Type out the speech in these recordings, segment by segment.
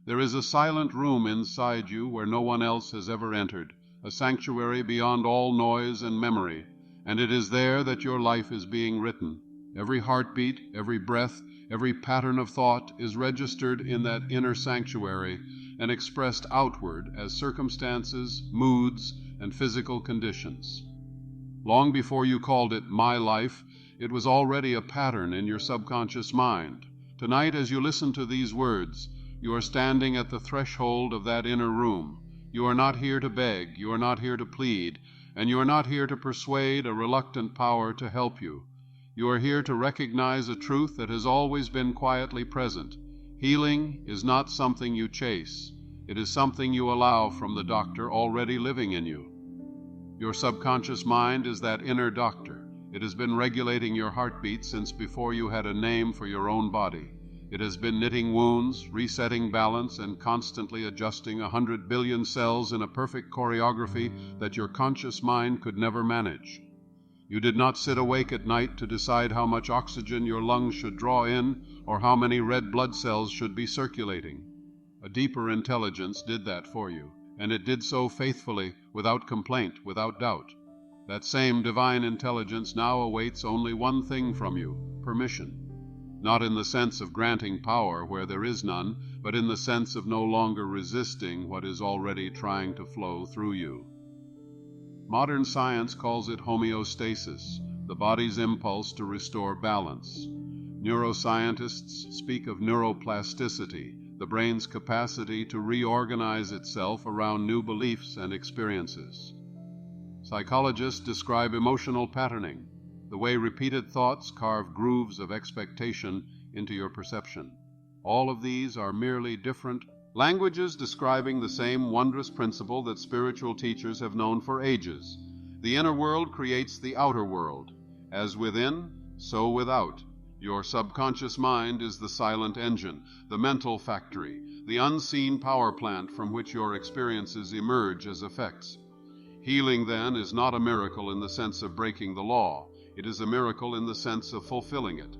There is a silent room inside you where no one else has ever entered, a sanctuary beyond all noise and memory, and it is there that your life is being written. Every heartbeat, every breath, every pattern of thought is registered in that inner sanctuary and expressed outward as circumstances, moods, and physical conditions. Long before you called it my life, it was already a pattern in your subconscious mind. Tonight, as you listen to these words, you are standing at the threshold of that inner room. You are not here to beg, you are not here to plead, and you are not here to persuade a reluctant power to help you. You are here to recognize a truth that has always been quietly present. Healing is not something you chase. It is something you allow from the doctor already living in you. Your subconscious mind is that inner doctor. It has been regulating your heartbeat since before you had a name for your own body. It has been knitting wounds, resetting balance, and constantly adjusting 100 billion cells in a perfect choreography that your conscious mind could never manage. You did not sit awake at night to decide how much oxygen your lungs should draw in or how many red blood cells should be circulating. A deeper intelligence did that for you, and it did so faithfully, without complaint, without doubt. That same divine intelligence now awaits only one thing from you: permission. Not in the sense of granting power where there is none, but in the sense of no longer resisting what is already trying to flow through you. Modern science calls it homeostasis, the body's impulse to restore balance. Neuroscientists speak of neuroplasticity, the brain's capacity to reorganize itself around new beliefs and experiences. Psychologists describe emotional patterning, the way repeated thoughts carve grooves of expectation into your perception. All of these are merely different languages describing the same wondrous principle that spiritual teachers have known for ages. The inner world creates the outer world. As within, so without. Your subconscious mind is the silent engine, the mental factory, the unseen power plant from which your experiences emerge as effects. Healing, then, is not a miracle in the sense of breaking the law. It is a miracle in the sense of fulfilling it.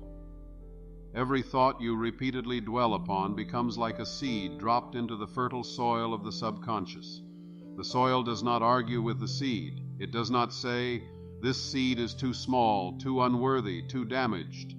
Every thought you repeatedly dwell upon becomes like a seed dropped into the fertile soil of the subconscious. The soil does not argue with the seed. It does not say, "This seed is too small, too unworthy, too damaged."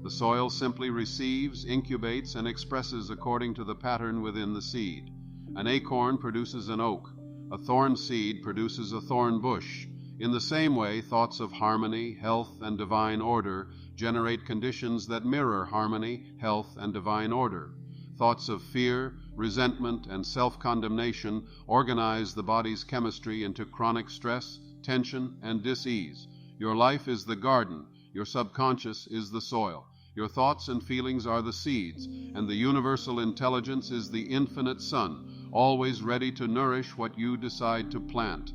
The soil simply receives, incubates, and expresses according to the pattern within the seed. An acorn produces an oak. A thorn seed produces a thorn bush. In the same way, thoughts of harmony, health, and divine order generate conditions that mirror harmony, health, and divine order. Thoughts of fear, resentment, and self-condemnation organize the body's chemistry into chronic stress, tension, and dis-ease. Your life is the garden. Your subconscious is the soil. Your thoughts and feelings are the seeds, and the universal intelligence is the infinite sun, always ready to nourish what you decide to plant.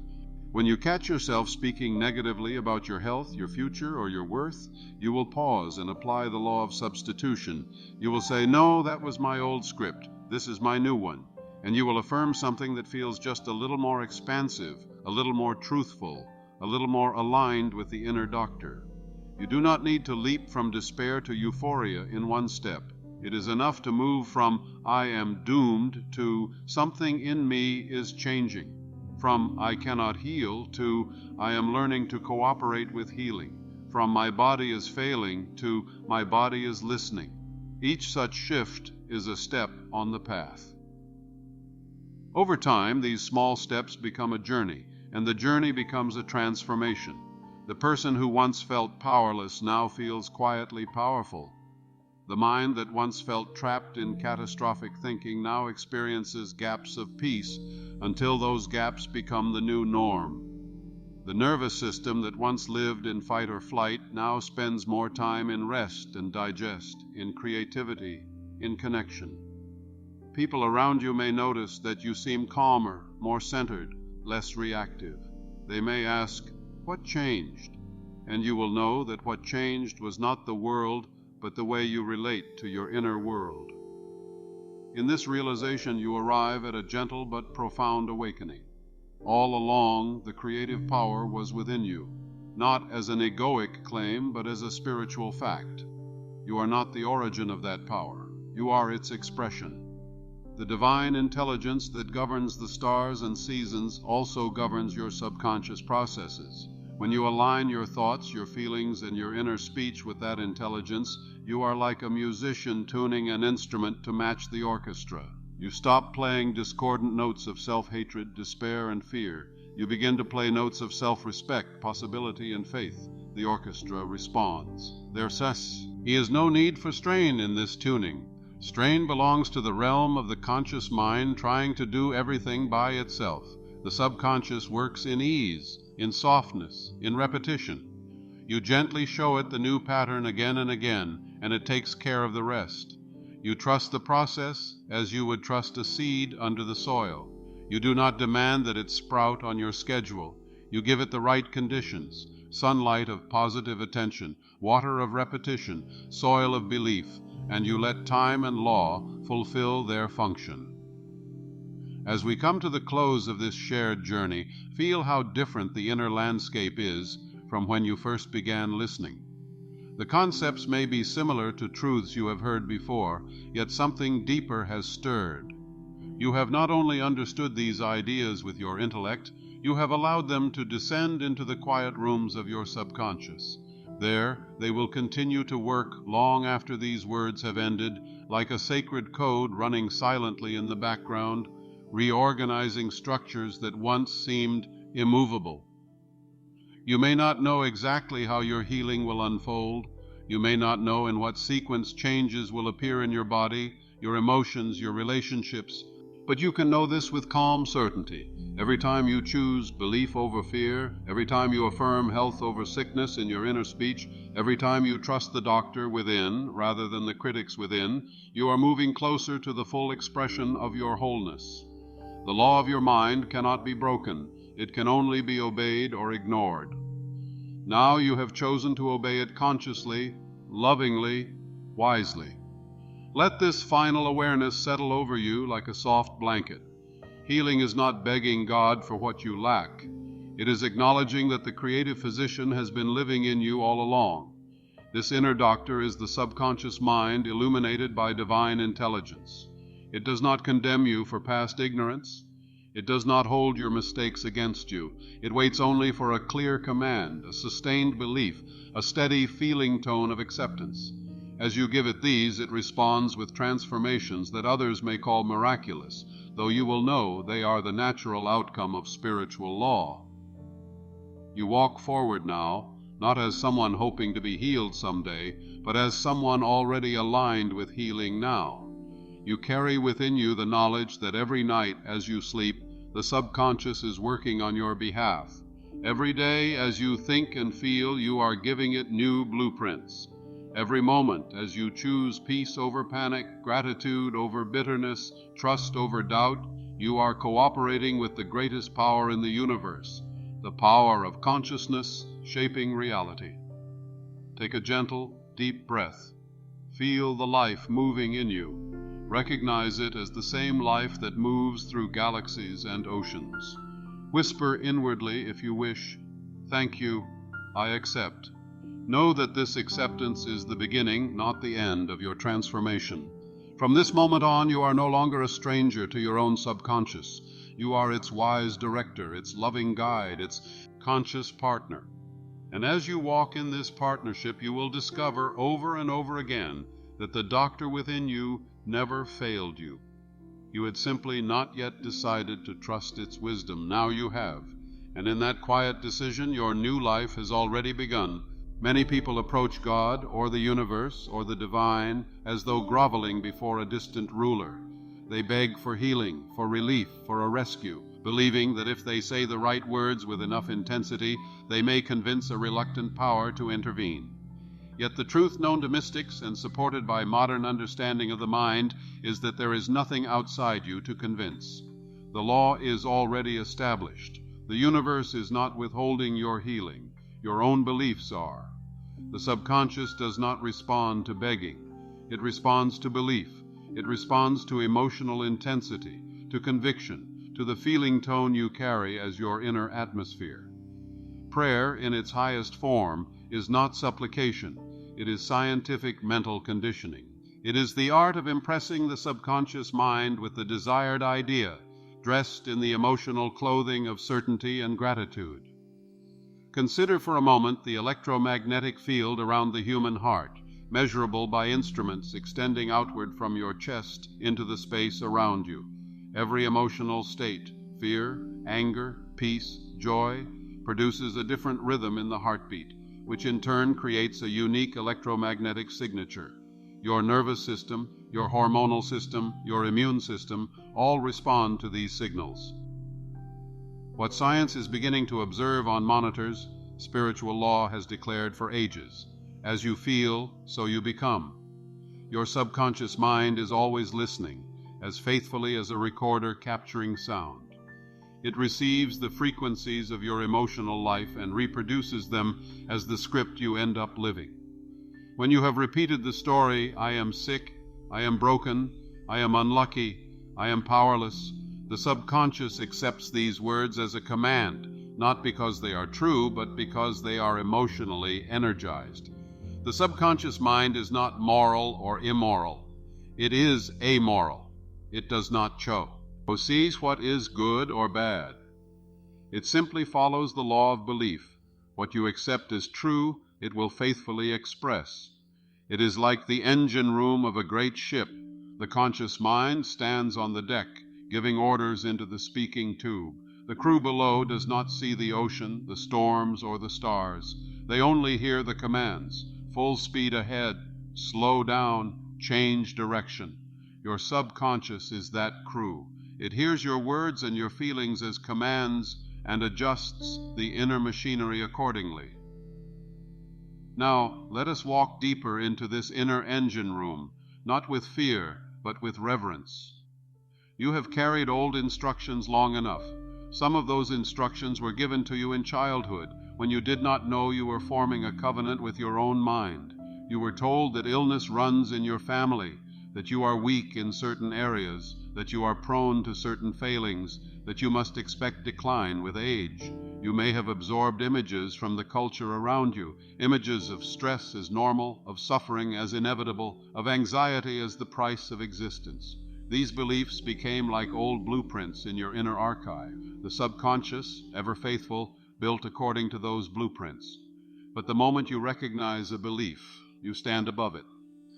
When you catch yourself speaking negatively about your health, your future, or your worth, you will pause and apply the law of substitution. You will say, "No, that was my old script. This is my new one." And you will affirm something that feels just a little more expansive, a little more truthful, a little more aligned with the inner doctor. You do not need to leap from despair to euphoria in one step. It is enough to move from "I am doomed" to "something in me is changing." From "I cannot heal" to "I am learning to cooperate with healing." From "my body is failing" to "my body is listening." Each such shift is a step on the path. Over time, these small steps become a journey, and the journey becomes a transformation. The person who once felt powerless now feels quietly powerful. The mind that once felt trapped in catastrophic thinking now experiences gaps of peace until those gaps become the new norm. The nervous system that once lived in fight or flight now spends more time in rest and digest, in creativity, in connection. People around you may notice that you seem calmer, more centered, less reactive. They may ask, "What changed?" And you will know that what changed was not the world, but the way you relate to your inner world. In this realization, you arrive at a gentle but profound awakening. All along, the creative power was within you, not as an egoic claim, but as a spiritual fact. You are not the origin of that power. You are its expression. The divine intelligence that governs the stars and seasons also governs your subconscious processes. When you align your thoughts, your feelings, and your inner speech with that intelligence, you are like a musician tuning an instrument to match the orchestra. You stop playing discordant notes of self-hatred, despair, and fear. You begin to play notes of self-respect, possibility, and faith. The orchestra responds. There is no need for strain in this tuning. Strain belongs to the realm of the conscious mind trying to do everything by itself. The subconscious works in ease, in softness, in repetition. You gently show it the new pattern again and again, and it takes care of the rest. You trust the process as you would trust a seed under the soil. You do not demand that it sprout on your schedule. You give it the right conditions: sunlight of positive attention, water of repetition, soil of belief, and you let time and law fulfill their function. As we come to the close of this shared journey, feel how different the inner landscape is from when you first began listening. The concepts may be similar to truths you have heard before, yet something deeper has stirred. You have not only understood these ideas with your intellect, you have allowed them to descend into the quiet rooms of your subconscious. There they will continue to work long after these words have ended, like a sacred code running silently in the background, reorganizing structures that once seemed immovable. You may not know exactly how your healing will unfold. You may not know in what sequence changes will appear in your body, your emotions, your relationships, but you can know this with calm certainty. Every time you choose belief over fear, every time you affirm health over sickness in your inner speech, every time you trust the doctor within rather than the critics within, you are moving closer to the full expression of your wholeness. The law of your mind cannot be broken. It can only be obeyed or ignored. Now you have chosen to obey it consciously, lovingly, wisely. Let this final awareness settle over you like a soft blanket. Healing is not begging God for what you lack. It is acknowledging that the creative physician has been living in you all along. This inner doctor is the subconscious mind illuminated by divine intelligence. It does not condemn you for past ignorance. It does not hold your mistakes against you. It waits only for a clear command, a sustained belief, a steady feeling tone of acceptance. As you give it these, it responds with transformations that others may call miraculous, though you will know they are the natural outcome of spiritual law. You walk forward now, not as someone hoping to be healed someday, but as someone already aligned with healing now. You carry within you the knowledge that every night as you sleep, the subconscious is working on your behalf. Every day as you think and feel, you are giving it new blueprints. Every moment as you choose peace over panic, gratitude over bitterness, trust over doubt, you are cooperating with the greatest power in the universe, the power of consciousness shaping reality. Take a gentle, deep breath. Feel the life moving in you. Recognize it as the same life that moves through galaxies and oceans. Whisper inwardly, if you wish, "Thank you, I accept." Know that this acceptance is the beginning, not the end, of your transformation. From this moment on, you are no longer a stranger to your own subconscious. You are its wise director, its loving guide, its conscious partner. And as you walk in this partnership, you will discover over and over again that the doctor within you never failed you. You had simply not yet decided to trust its wisdom. Now you have. And in that quiet decision, your new life has already begun. Many people approach God or the universe or the divine as though groveling before a distant ruler. They beg for healing, for relief, for a rescue, believing that if they say the right words with enough intensity, they may convince a reluctant power to intervene. Yet the truth known to mystics and supported by modern understanding of the mind is that there is nothing outside you to convince. The law is already established. The universe is not withholding your healing. Your own beliefs are. The subconscious does not respond to begging. It responds to belief. It responds to emotional intensity, to conviction, to the feeling tone you carry as your inner atmosphere. Prayer, in its highest form, is not supplication. It is scientific mental conditioning. It is the art of impressing the subconscious mind with the desired idea, dressed in the emotional clothing of certainty and gratitude. Consider for a moment the electromagnetic field around the human heart, measurable by instruments extending outward from your chest into the space around you. Every emotional state, fear, anger, peace, joy, produces a different rhythm in the heartbeat, which in turn creates a unique electromagnetic signature. Your nervous system, your hormonal system, your immune system all respond to these signals. What science is beginning to observe on monitors, spiritual law has declared for ages. As you feel, so you become. Your subconscious mind is always listening, as faithfully as a recorder capturing sound. It receives the frequencies of your emotional life and reproduces them as the script you end up living. When you have repeated the story, "I am sick, I am broken, I am unlucky, I am powerless," the subconscious accepts these words as a command, not because they are true, but because they are emotionally energized. The subconscious mind is not moral or immoral. It is amoral. It does not sees what is good or bad. It simply follows the law of belief. What you accept as true, it will faithfully express. It is like the engine room of a great ship. The conscious mind stands on the deck, giving orders into the speaking tube. The crew below does not see the ocean, the storms, or the stars. They only hear the commands: full speed ahead, slow down, change direction. Your subconscious is that crew. It hears your words and your feelings as commands and adjusts the inner machinery accordingly. Now, let us walk deeper into this inner engine room, not with fear, but with reverence. You have carried old instructions long enough. Some of those instructions were given to you in childhood, when you did not know you were forming a covenant with your own mind. You were told that illness runs in your family, that you are weak in certain areas, that you are prone to certain failings, that you must expect decline with age. You may have absorbed images from the culture around you, images of stress as normal, of suffering as inevitable, of anxiety as the price of existence. These beliefs became like old blueprints in your inner archive. The subconscious, ever faithful, built according to those blueprints. But the moment you recognize a belief, you stand above it.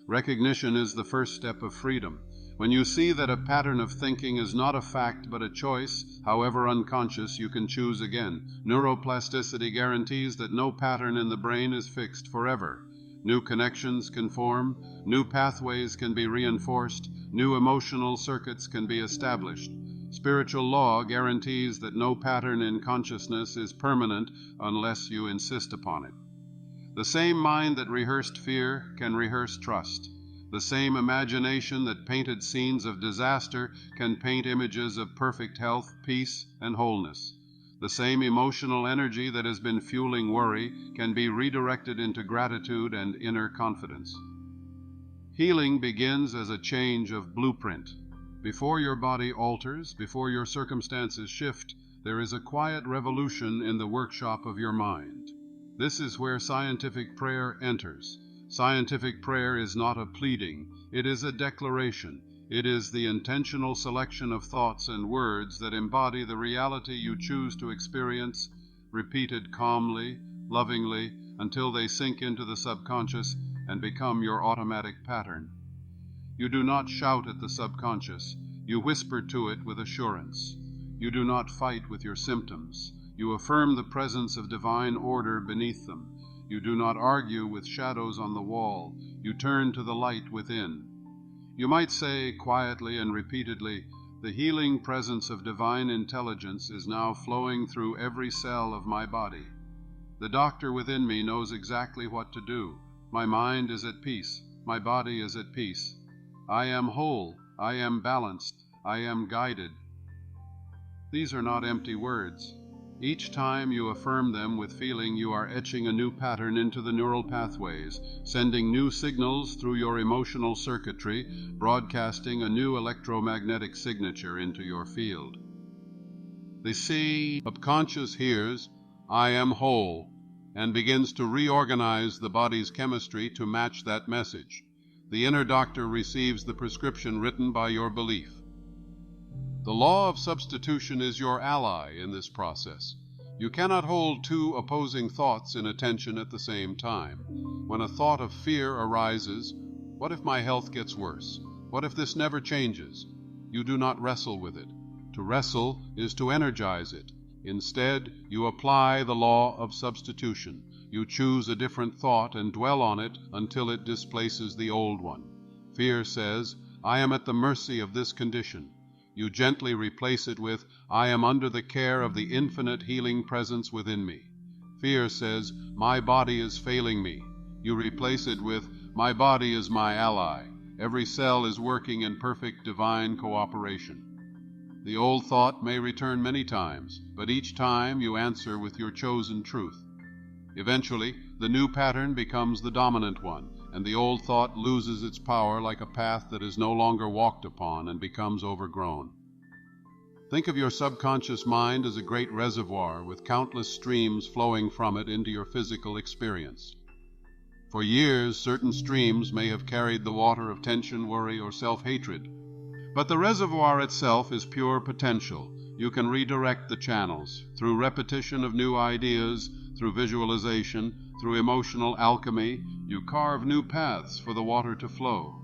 Recognition is the first step of freedom. When you see that a pattern of thinking is not a fact but a choice, however unconscious, you can choose again. Neuroplasticity guarantees that no pattern in the brain is fixed forever. New connections can form, new pathways can be reinforced, new emotional circuits can be established. Spiritual law guarantees that no pattern in consciousness is permanent unless you insist upon it. The same mind that rehearsed fear can rehearse trust. The same imagination that painted scenes of disaster can paint images of perfect health, peace, and wholeness. The same emotional energy that has been fueling worry can be redirected into gratitude and inner confidence. Healing begins as a change of blueprint. Before your body alters, before your circumstances shift, there is a quiet revolution in the workshop of your mind. This is where scientific prayer enters. Scientific prayer is not a pleading, it is a declaration. It is the intentional selection of thoughts and words that embody the reality you choose to experience, repeated calmly, lovingly, until they sink into the subconscious and become your automatic pattern. You do not shout at the subconscious, you whisper to it with assurance. You do not fight with your symptoms, you affirm the presence of divine order beneath them. You do not argue with shadows on the wall, you turn to the light within. You might say quietly and repeatedly, "The healing presence of divine intelligence is now flowing through every cell of my body. The doctor within me knows exactly what to do. My mind is at peace, my body is at peace. I am whole, I am balanced, I am guided." These are not empty words. Each time you affirm them with feeling, you are etching a new pattern into the neural pathways, sending new signals through your emotional circuitry, broadcasting a new electromagnetic signature into your field. The subconscious hears, "I am whole," and begins to reorganize the body's chemistry to match that message. The inner doctor receives the prescription written by your belief. The law of substitution is your ally in this process. You cannot hold two opposing thoughts in attention at the same time. When a thought of fear arises, what if my health gets worse? What if this never changes? You do not wrestle with it. To wrestle is to energize it. Instead, you apply the law of substitution. You choose a different thought and dwell on it until it displaces the old one. Fear says, I am at the mercy of this condition. You gently replace it with, I am under the care of the infinite healing presence within me. Fear says, my body is failing me. You replace it with, my body is my ally. Every cell is working in perfect divine cooperation. The old thought may return many times, but each time you answer with your chosen truth. Eventually, the new pattern becomes the dominant one, and the old thought loses its power like a path that is no longer walked upon and becomes overgrown. Think of your subconscious mind as a great reservoir with countless streams flowing from it into your physical experience. For years, certain streams may have carried the water of tension, worry, or self-hatred. But the reservoir itself is pure potential. You can redirect the channels through repetition of new ideas, through visualization, through emotional alchemy. You carve new paths for the water to flow.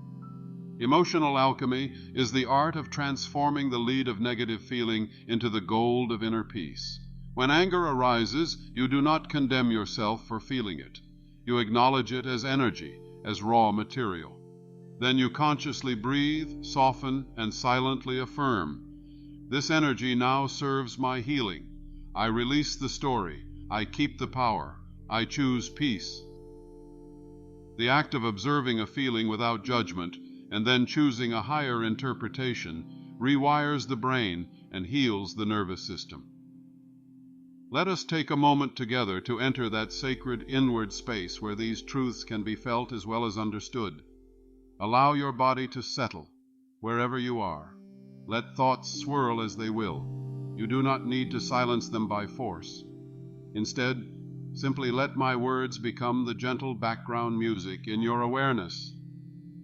Emotional alchemy is the art of transforming the lead of negative feeling into the gold of inner peace. When anger arises, you do not condemn yourself for feeling it. You acknowledge it as energy, as raw material. Then you consciously breathe, soften, and silently affirm, this energy now serves my healing. I release the story. I keep the power. I choose peace. The act of observing a feeling without judgment and then choosing a higher interpretation rewires the brain and heals the nervous system. Let us take a moment together to enter that sacred inward space where these truths can be felt as well as understood. Allow your body to settle wherever you are. Let thoughts swirl as they will. You do not need to silence them by force. Instead, simply let my words become the gentle background music in your awareness.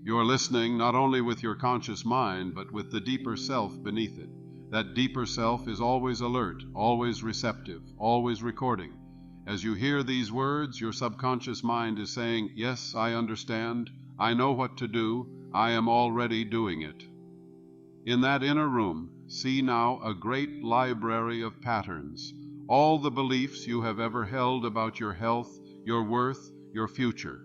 You're listening not only with your conscious mind, but with the deeper self beneath it. That deeper self is always alert, always receptive, always recording. As you hear these words, your subconscious mind is saying, yes, I understand. I know what to do. I am already doing it. In that inner room, see now a great library of patterns, all the beliefs you have ever held about your health, your worth, your future.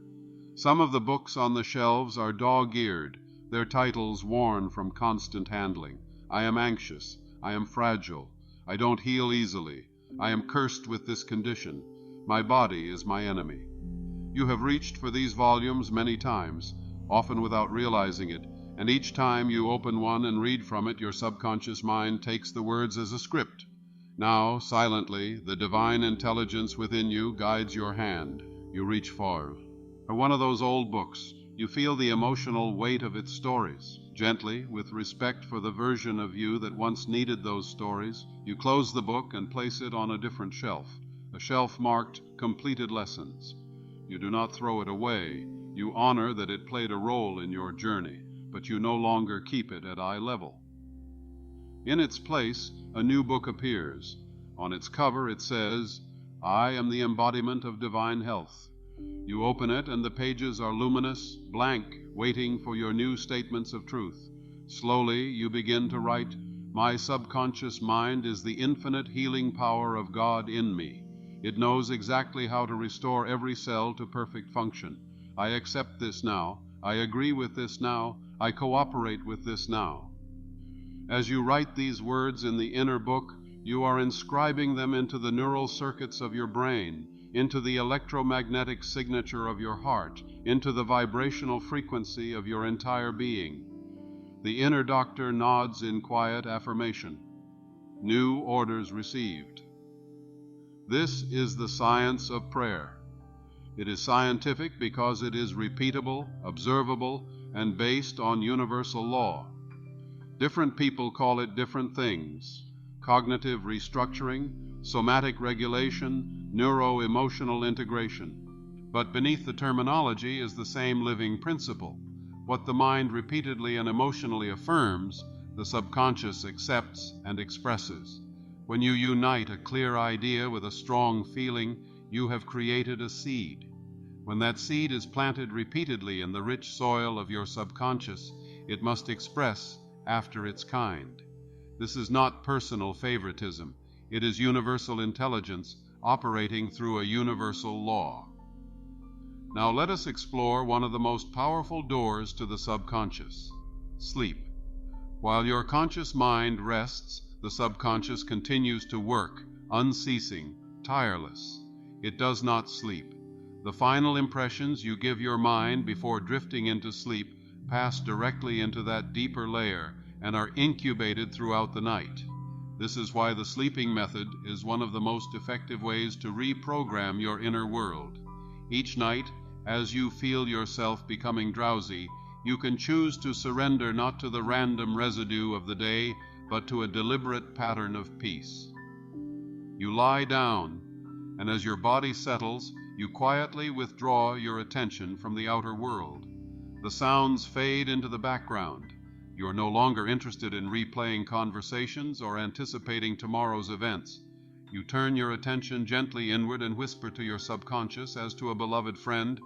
Some of the books on the shelves are dog-eared, their titles worn from constant handling. I am anxious. I am fragile. I don't heal easily. I am cursed with this condition. My body is my enemy. You have reached for these volumes many times, often without realizing it, and each time you open one and read from it, your subconscious mind takes the words as a script. Now, silently, the divine intelligence within you guides your hand. You reach for one of those old books. You feel the emotional weight of its stories. Gently, with respect for the version of you that once needed those stories, you close the book and place it on a different shelf, a shelf marked Completed Lessons. You do not throw it away. You honor that it played a role in your journey, but you no longer keep it at eye level. In its place, a new book appears. On its cover it says, I am the embodiment of divine health. You open it and the pages are luminous, blank, waiting for your new statements of truth. Slowly you begin to write, my subconscious mind is the infinite healing power of God in me. It knows exactly how to restore every cell to perfect function. I accept this now. I agree with this now. I cooperate with this now. As you write these words in the inner book, you are inscribing them into the neural circuits of your brain, into the electromagnetic signature of your heart, into the vibrational frequency of your entire being. The inner doctor nods in quiet affirmation. New orders received. This is the science of prayer. It is scientific because it is repeatable, observable, and based on universal law. Different people call it different things: cognitive restructuring, somatic regulation, neuro-emotional integration. But beneath the terminology is the same living principle. What the mind repeatedly and emotionally affirms, the subconscious accepts and expresses. When you unite a clear idea with a strong feeling, you have created a seed. When that seed is planted repeatedly in the rich soil of your subconscious, it must express after its kind. This is not personal favoritism. It is universal intelligence operating through a universal law. Now let us explore one of the most powerful doors to the subconscious: sleep. While your conscious mind rests, the subconscious continues to work, unceasing, tireless. It does not sleep. The final impressions you give your mind before drifting into sleep pass directly into that deeper layer and are incubated throughout the night. This is why the sleeping method is one of the most effective ways to reprogram your inner world. Each night, as you feel yourself becoming drowsy, you can choose to surrender not to the random residue of the day, but to a deliberate pattern of peace. You lie down, and as your body settles, you quietly withdraw your attention from the outer world. The sounds fade into the background. You are no longer interested in replaying conversations or anticipating tomorrow's events. You turn your attention gently inward and whisper to your subconscious as to a beloved friend,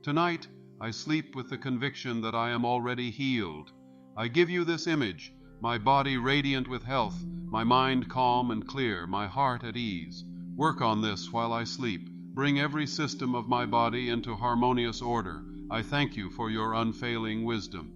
"Tonight, I sleep with the conviction that I am already healed. I give you this image, my body radiant with health, my mind calm and clear, my heart at ease. Work on this while I sleep. Bring every system of my body into harmonious order. I thank you for your unfailing wisdom."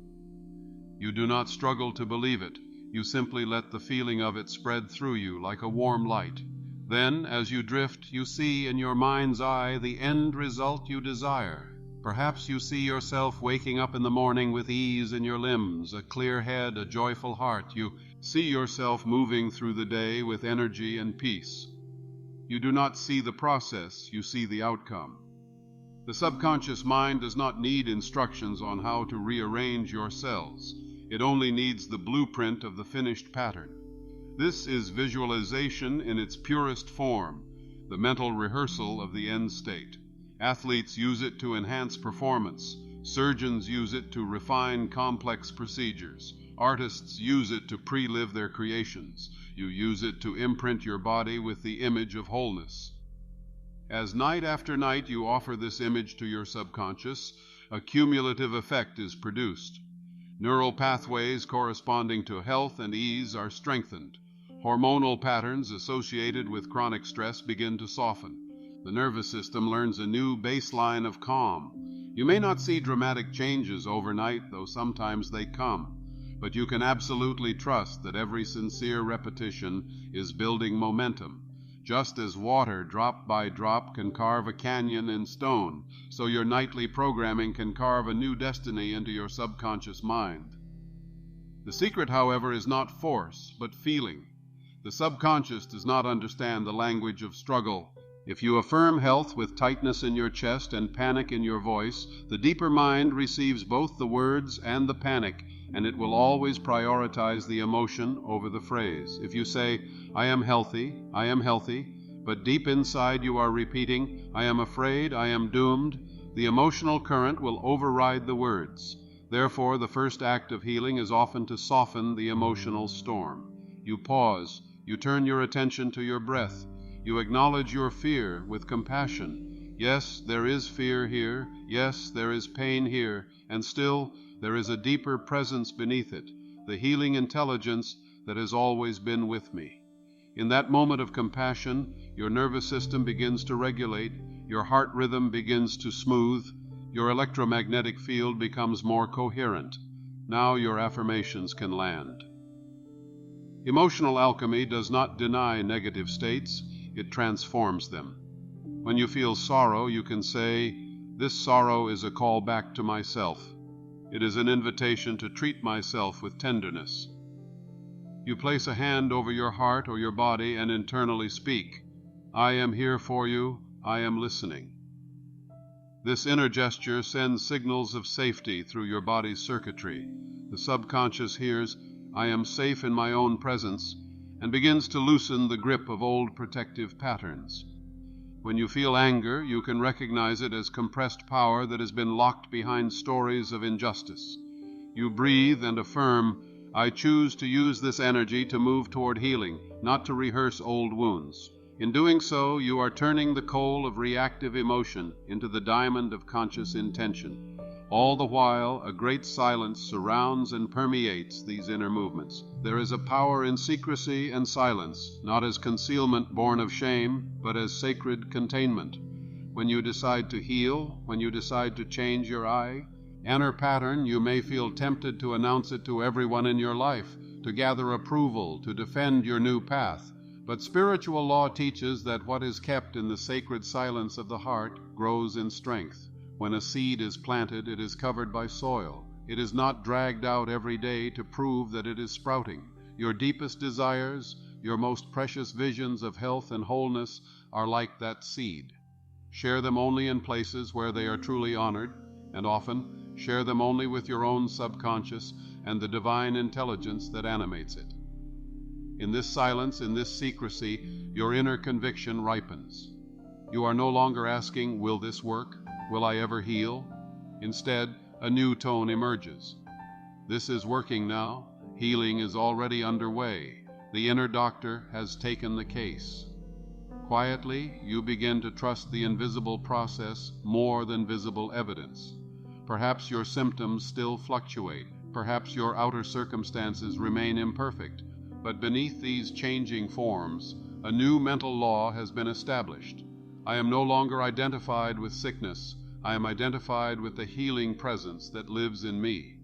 You do not struggle to believe it. You simply let the feeling of it spread through you like a warm light. Then, as you drift, you see in your mind's eye the end result you desire. Perhaps you see yourself waking up in the morning with ease in your limbs, a clear head, a joyful heart. You see yourself moving through the day with energy and peace. You do not see the process, you see the outcome. The subconscious mind does not need instructions on how to rearrange your cells. It only needs the blueprint of the finished pattern. This is visualization in its purest form, the mental rehearsal of the end state. Athletes use it to enhance performance. Surgeons use it to refine complex procedures. Artists use it to pre-live their creations. You use it to imprint your body with the image of wholeness. As night after night you offer this image to your subconscious, a cumulative effect is produced. Neural pathways corresponding to health and ease are strengthened. Hormonal patterns associated with chronic stress begin to soften. The nervous system learns a new baseline of calm. You may not see dramatic changes overnight, though sometimes they come, but you can absolutely trust that every sincere repetition is building momentum. Just as water, drop by drop, can carve a canyon in stone, so your nightly programming can carve a new destiny into your subconscious mind. The secret, however, is not force, but feeling. The subconscious does not understand the language of struggle. If you affirm health with tightness in your chest and panic in your voice, the deeper mind receives both the words and the panic, and it will always prioritize the emotion over the phrase. If you say, I am healthy, but deep inside you are repeating, I am afraid, I am doomed, the emotional current will override the words. Therefore, the first act of healing is often to soften the emotional storm. You pause, you turn your attention to your breath, you acknowledge your fear with compassion. Yes, there is fear here, yes, there is pain here, and still, there is a deeper presence beneath it, the healing intelligence that has always been with me. In that moment of compassion, your nervous system begins to regulate, your heart rhythm begins to smooth, your electromagnetic field becomes more coherent. Now your affirmations can land. Emotional alchemy does not deny negative states, it transforms them. When you feel sorrow, you can say, this sorrow is a call back to myself. It is an invitation to treat myself with tenderness. You place a hand over your heart or your body and internally speak, I am here for you, I am listening. This inner gesture sends signals of safety through your body's circuitry. The subconscious hears, I am safe in my own presence, and begins to loosen the grip of old protective patterns. When you feel anger, you can recognize it as compressed power that has been locked behind stories of injustice. You breathe and affirm, I choose to use this energy to move toward healing, not to rehearse old wounds. In doing so, you are turning the coal of reactive emotion into the diamond of conscious intention. All the while, a great silence surrounds and permeates these inner movements. There is a power in secrecy and silence, not as concealment born of shame, but as sacred containment. When you decide to heal, when you decide to change your inner pattern, you may feel tempted to announce it to everyone in your life, to gather approval, to defend your new path. But spiritual law teaches that what is kept in the sacred silence of the heart grows in strength. When a seed is planted, it is covered by soil. It is not dragged out every day to prove that it is sprouting. Your deepest desires, your most precious visions of health and wholeness are like that seed. Share them only in places where they are truly honored, and often share them only with your own subconscious and the divine intelligence that animates it. In this silence, in this secrecy, your inner conviction ripens. You are no longer asking, will this work? Will I ever heal? Instead, a new tone emerges. This is working now. Healing is already underway. The inner doctor has taken the case. Quietly, you begin to trust the invisible process more than visible evidence. Perhaps your symptoms still fluctuate. Perhaps your outer circumstances remain imperfect. But beneath these changing forms, a new mental law has been established. I am no longer identified with sickness. I am identified with the healing presence that lives in me.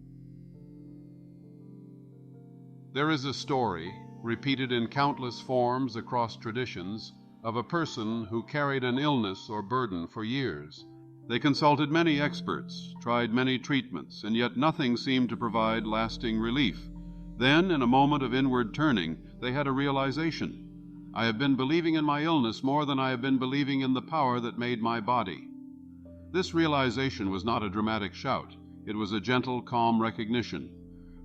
There is a story, repeated in countless forms across traditions, of a person who carried an illness or burden for years. They consulted many experts, tried many treatments, and yet nothing seemed to provide lasting relief. Then, in a moment of inward turning, they had a realization. I have been believing in my illness more than I have been believing in the power that made my body. This realization was not a dramatic shout. It was a gentle, calm recognition.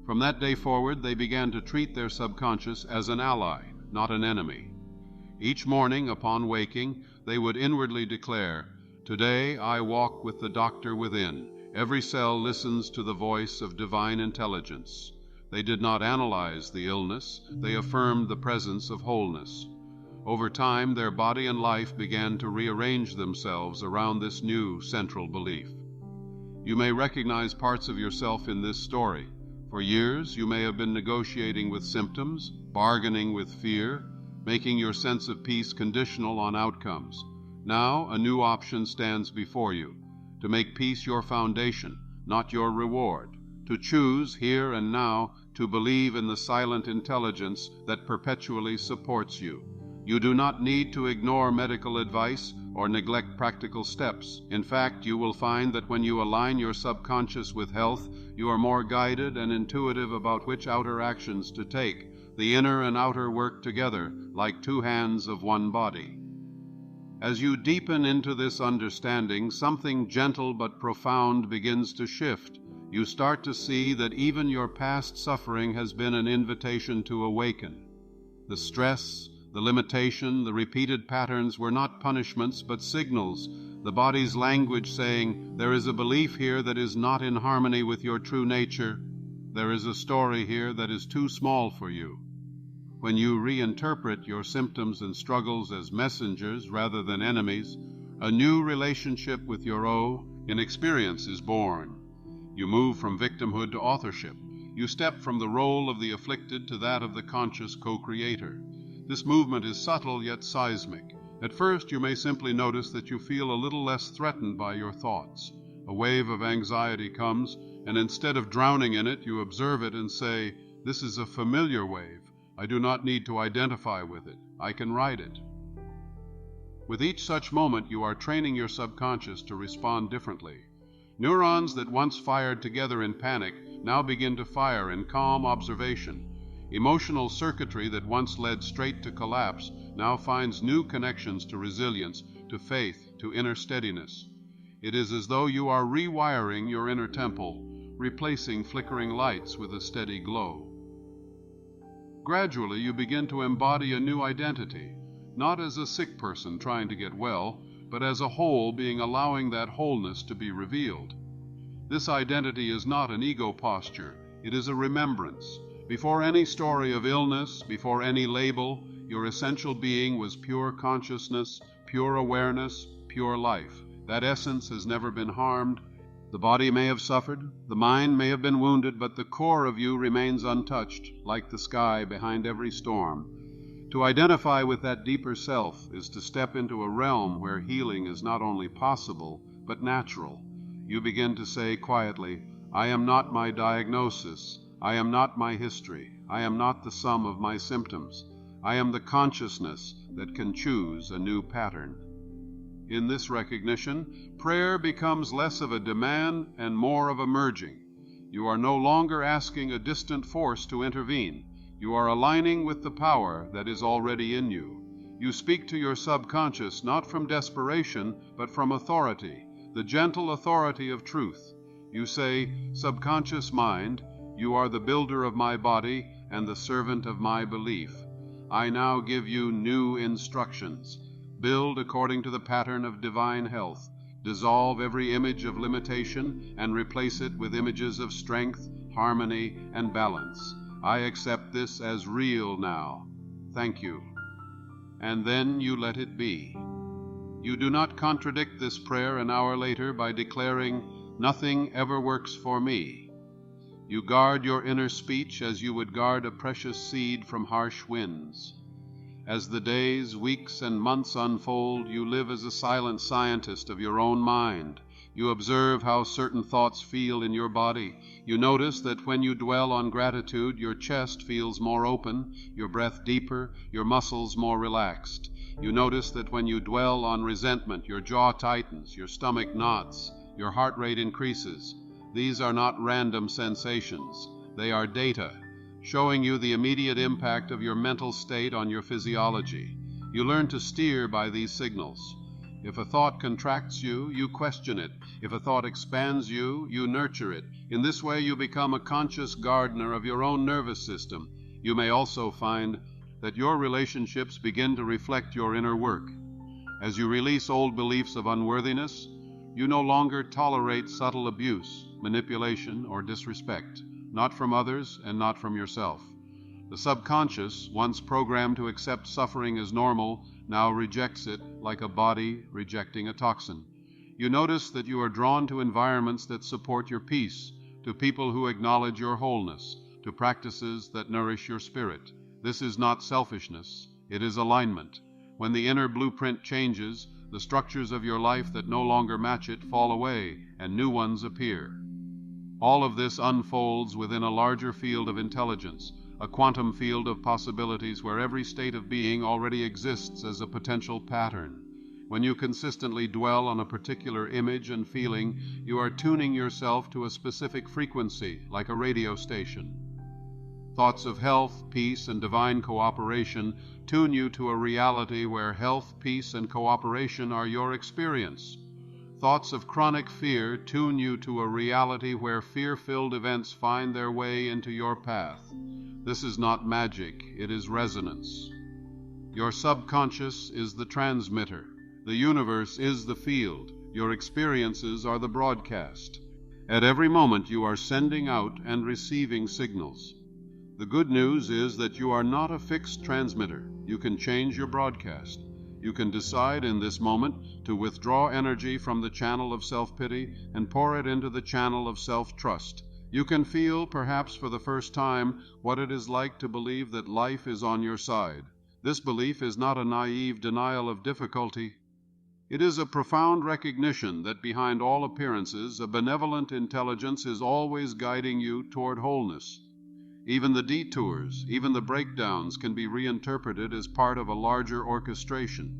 From that day forward, they began to treat their subconscious as an ally, not an enemy. Each morning, upon waking, they would inwardly declare, "Today I walk with the doctor within. Every cell listens to the voice of divine intelligence." They did not analyze the illness. They affirmed the presence of wholeness. Over time, their body and life began to rearrange themselves around this new central belief. You may recognize parts of yourself in this story. For years, you may have been negotiating with symptoms, bargaining with fear, making your sense of peace conditional on outcomes. Now, a new option stands before you: to make peace your foundation, not your reward. To choose, here and now, to believe in the silent intelligence that perpetually supports you. You do not need to ignore medical advice or neglect practical steps. In fact, you will find that when you align your subconscious with health, you are more guided and intuitive about which outer actions to take. The inner and outer work together, like two hands of one body. As you deepen into this understanding, something gentle but profound begins to shift. You start to see that even your past suffering has been an invitation to awaken. The stress, the limitation, the repeated patterns were not punishments but signals, the body's language saying, there is a belief here that is not in harmony with your true nature. There is a story here that is too small for you. When you reinterpret your symptoms and struggles as messengers rather than enemies, a new relationship with your inexperience is born. You move from victimhood to authorship. You step from the role of the afflicted to that of the conscious co-creator. This movement is subtle yet seismic. At first, you may simply notice that you feel a little less threatened by your thoughts. A wave of anxiety comes, and instead of drowning in it, you observe it and say, "This is a familiar wave. I do not need to identify with it. I can ride it." With each such moment, you are training your subconscious to respond differently. Neurons that once fired together in panic now begin to fire in calm observation. Emotional circuitry that once led straight to collapse now finds new connections to resilience, to faith, to inner steadiness. It is as though you are rewiring your inner temple, replacing flickering lights with a steady glow. Gradually, you begin to embody a new identity, not as a sick person trying to get well, but as a whole being allowing that wholeness to be revealed. This identity is not an ego posture. It is a remembrance. Before any story of illness, before any label, your essential being was pure consciousness, pure awareness, pure life. That essence has never been harmed. The body may have suffered, the mind may have been wounded, but the core of you remains untouched, like the sky behind every storm. To identify with that deeper self is to step into a realm where healing is not only possible, but natural. You begin to say quietly, I am not my diagnosis. I am not my history. I am not the sum of my symptoms. I am the consciousness that can choose a new pattern. In this recognition, prayer becomes less of a demand and more of a merging. You are no longer asking a distant force to intervene. You are aligning with the power that is already in you. You speak to your subconscious not from desperation, but from authority, the gentle authority of truth. You say, subconscious mind, you are the builder of my body and the servant of my belief. I now give you new instructions. Build according to the pattern of divine health. Dissolve every image of limitation and replace it with images of strength, harmony, and balance. I accept this as real now. Thank you. And then you let it be. You do not contradict this prayer an hour later by declaring, nothing ever works for me. You guard your inner speech as you would guard a precious seed from harsh winds. As the days, weeks, and months unfold, you live as a silent scientist of your own mind. You observe how certain thoughts feel in your body. You notice that when you dwell on gratitude, your chest feels more open, your breath deeper, your muscles more relaxed. You notice that when you dwell on resentment, your jaw tightens, your stomach knots, your heart rate increases. These are not random sensations. They are data, showing you the immediate impact of your mental state on your physiology. You learn to steer by these signals. If a thought contracts you, you question it. If a thought expands you, you nurture it. In this way, you become a conscious gardener of your own nervous system. You may also find that your relationships begin to reflect your inner work. As you release old beliefs of unworthiness, you no longer tolerate subtle abuse, manipulation, or disrespect, not from others and not from yourself. The subconscious, once programmed to accept suffering as normal, now rejects it like a body rejecting a toxin. You notice that you are drawn to environments that support your peace, to people who acknowledge your wholeness, to practices that nourish your spirit. This is not selfishness, it is alignment. When the inner blueprint changes, the structures of your life that no longer match it fall away, and new ones appear. All of this unfolds within a larger field of intelligence, a quantum field of possibilities where every state of being already exists as a potential pattern. When you consistently dwell on a particular image and feeling, you are tuning yourself to a specific frequency, like a radio station. Thoughts of health, peace, and divine cooperation tune you to a reality where health, peace, and cooperation are your experience. Thoughts of chronic fear tune you to a reality where fear-filled events find their way into your path. This is not magic, it is resonance. Your subconscious is the transmitter. The universe is the field. Your experiences are the broadcast. At every moment you are sending out and receiving signals. The good news is that you are not a fixed transmitter. You can change your broadcast. You can decide in this moment to withdraw energy from the channel of self-pity and pour it into the channel of self-trust. You can feel, perhaps for the first time, what it is like to believe that life is on your side. This belief is not a naive denial of difficulty. It is a profound recognition that behind all appearances, a benevolent intelligence is always guiding you toward wholeness. Even the detours, even the breakdowns can be reinterpreted as part of a larger orchestration.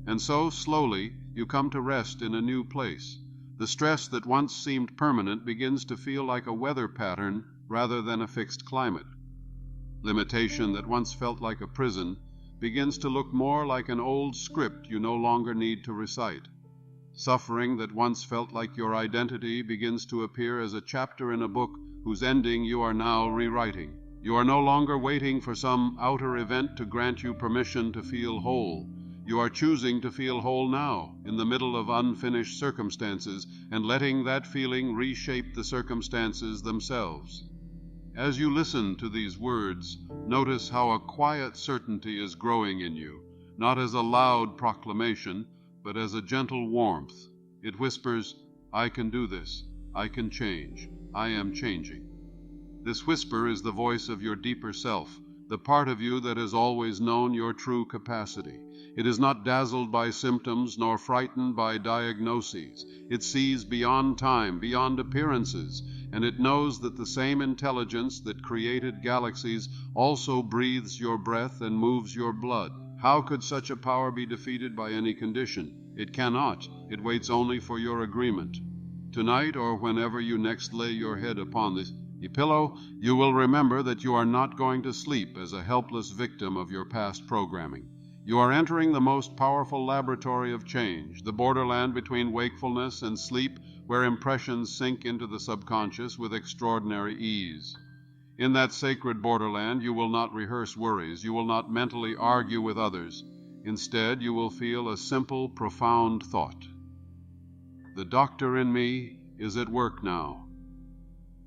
And so, slowly, you come to rest in a new place. The stress that once seemed permanent begins to feel like a weather pattern rather than a fixed climate. Limitation that once felt like a prison begins to look more like an old script you no longer need to recite. Suffering that once felt like your identity begins to appear as a chapter in a book whose ending you are now rewriting. You are no longer waiting for some outer event to grant you permission to feel whole. You are choosing to feel whole now, in the middle of unfinished circumstances, and letting that feeling reshape the circumstances themselves. As you listen to these words, notice how a quiet certainty is growing in you, not as a loud proclamation, but as a gentle warmth. It whispers, "I can do this. I can change. I am changing." This whisper is the voice of your deeper self, the part of you that has always known your true capacity. It is not dazzled by symptoms nor frightened by diagnoses. It sees beyond time, beyond appearances, and it knows that the same intelligence that created galaxies also breathes your breath and moves your blood. How could such a power be defeated by any condition? It cannot. It waits only for your agreement. Tonight, or whenever you next lay your head upon this pillow, you will remember that you are not going to sleep as a helpless victim of your past programming. You are entering the most powerful laboratory of change, the borderland between wakefulness and sleep, where impressions sink into the subconscious with extraordinary ease. In that sacred borderland, you will not rehearse worries. You will not mentally argue with others. Instead, you will feel a simple, profound thought. The doctor in me is at work now.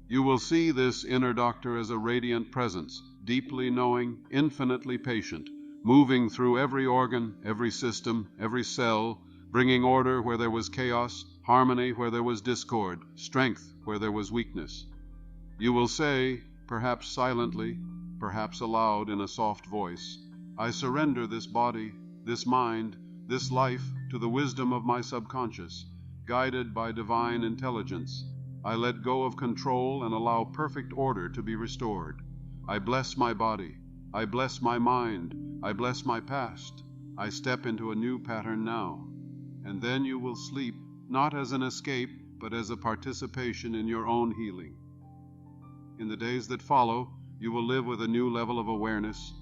You will see this inner doctor as a radiant presence, deeply knowing, infinitely patient, moving through every organ, every system, every cell, bringing order where there was chaos, harmony where there was discord, strength where there was weakness. You will say, perhaps silently, perhaps aloud in a soft voice, "I surrender this body, this mind, this life to the wisdom of my subconscious, guided by divine intelligence. I let go of control and allow perfect order to be restored. I bless my body. I bless my mind. I bless my past. I step into a new pattern now." And then you will sleep, not as an escape, but as a participation in your own healing. In the days that follow, you will live with a new level of awareness,